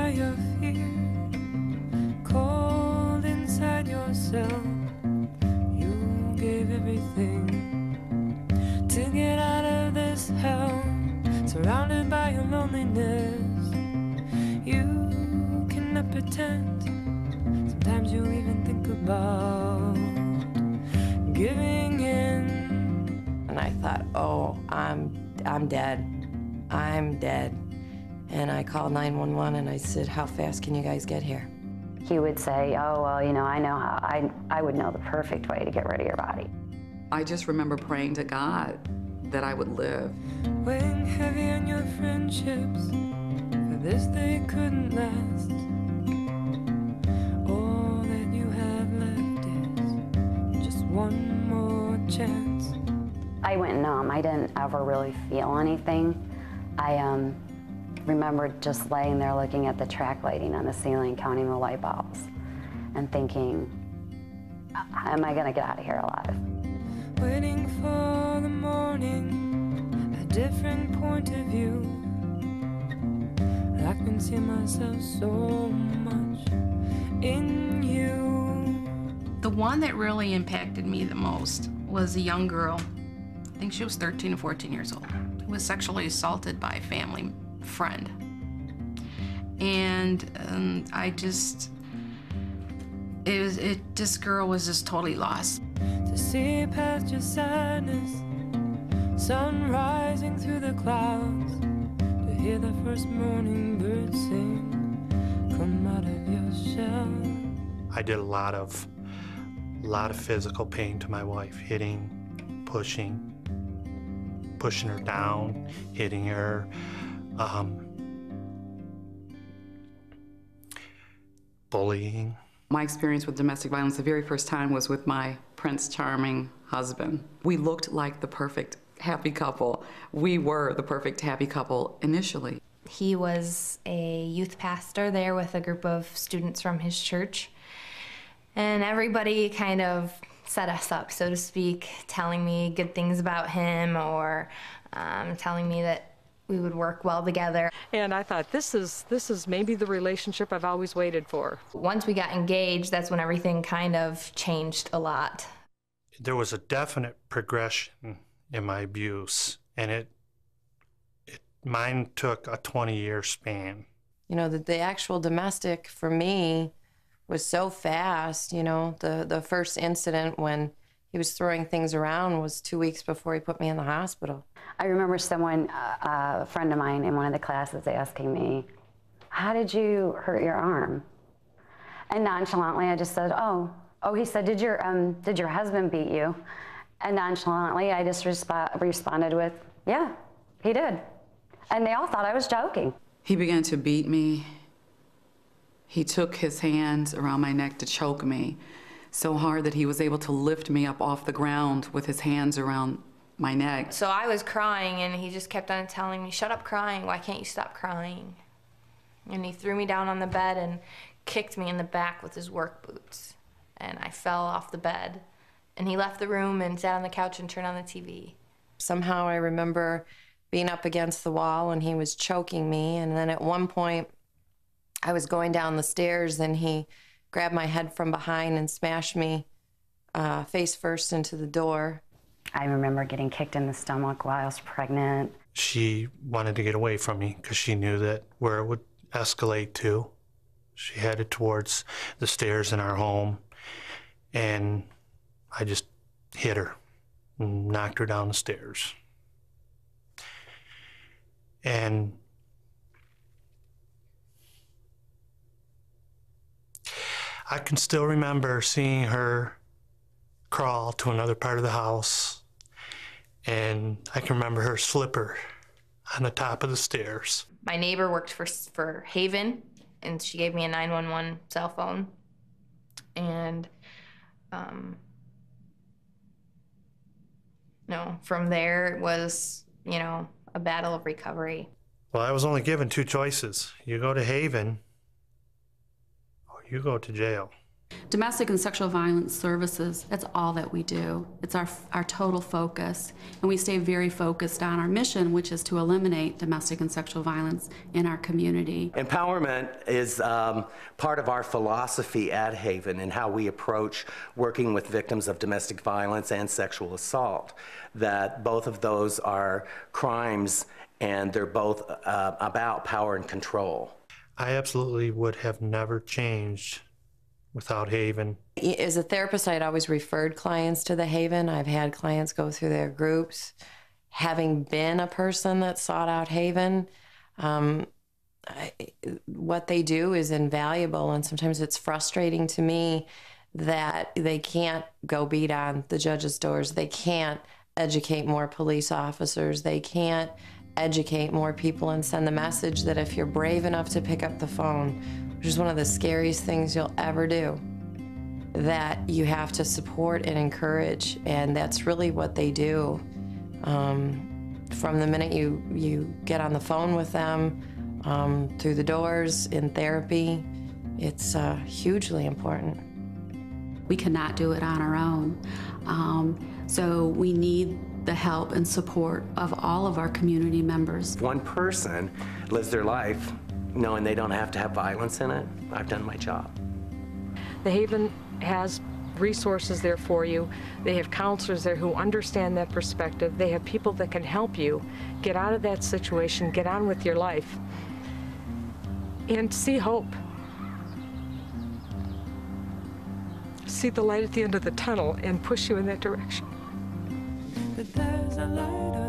by your fear, cold inside yourself. You gave everything to get out of this hell, surrounded by your loneliness. You cannot pretend. Sometimes you even think about giving in. And I thought, oh, I'm dead. I'm dead. And I called 911 and I said, how fast can you guys get here? He would say, oh, well, you know, I know how, I would know the perfect way to get rid of your body. I just remember praying to God that I would live. Weighing heavy on your friendships, for this they couldn't last. All that you have left is just one more chance. I went numb. I didn't ever really feel anything. I remember just laying there looking at the track lighting on the ceiling, counting the light bulbs, and thinking, am I gonna get out of here alive? Waiting for the morning, a different point of view. I can see myself so much in you. The one that really impacted me the most was a young girl. I think she was 13 or 14 years old. Who was sexually assaulted by a family friend. And this girl was just totally lost. To see past your sadness, sun rising through the clouds, to hear the first morning bird sing, come out of your shell. I did a lot of physical pain to my wife, hitting, pushing her down, hitting her, bullying. My experience with domestic violence the very first time was with my Prince Charming husband. We looked like the perfect happy couple. We were the perfect happy couple initially. He was a youth pastor there with a group of students from his church. And everybody kind of set us up, so to speak, telling me good things about him or telling me that we would work well together. And I thought, this is maybe the relationship I've always waited for. Once we got engaged, that's when everything kind of changed a lot. There was a definite progression in my abuse, and mine took a 20-year span. You know, the actual domestic for me was so fast. You know, the first incident when he was throwing things around was 2 weeks before he put me in the hospital. I remember someone, a friend of mine in one of the classes asking me, how did you hurt your arm? And nonchalantly I just said, oh, he said, did your husband beat you? And nonchalantly I just responded with, yeah, he did. And they all thought I was joking. He began to beat me. He took his hands around my neck to choke me so hard that he was able to lift me up off the ground with his hands around my neck. So I was crying, and he just kept on telling me, shut up crying, why can't you stop crying? And he threw me down on the bed and kicked me in the back with his work boots. And I fell off the bed. And he left the room and sat on the couch and turned on the TV. Somehow I remember being up against the wall and he was choking me, and then at one point I was going down the stairs and he grabbed my head from behind and smashed me face first into the door. I remember getting kicked in the stomach while I was pregnant. She wanted to get away from me because she knew that where it would escalate to. She headed towards the stairs in our home, and I just hit her and knocked her down the stairs. And I can still remember seeing her crawl to another part of the house, and I can remember her slipper on the top of the stairs. My neighbor worked for Haven, and she gave me a 911 cell phone. And from there it was, a battle of recovery. Well, I was only given two choices. You go to Haven, or you go to jail. Domestic and sexual violence services, that's all that we do. It's our total focus. And we stay very focused on our mission, which is to eliminate domestic and sexual violence in our community. Empowerment is part of our philosophy at Haven and how we approach working with victims of domestic violence and sexual assault. That both of those are crimes and they're both about power and control. I absolutely would have never changed without Haven. As a therapist, I'd always referred clients to the Haven. I've had clients go through their groups. Having been a person that sought out Haven, what they do is invaluable, and sometimes it's frustrating to me that they can't go beat on the judges' doors. They can't educate more police officers. They can't educate more people and send the message that if you're brave enough to pick up the phone, which is one of the scariest things you'll ever do, that you have to support and encourage, and that's really what they do. From the minute you get on the phone with them, through the doors, in therapy, it's hugely important. We cannot do it on our own. So we need the help and support of all of our community members. One person lives their life knowing they don't have to have violence in it. I've done my job. The Haven has resources there for you. They have counselors there who understand that perspective. They have people that can help you get out of that situation, get on with your life, and see hope. See the light at the end of the tunnel and push you in that direction. But there's a light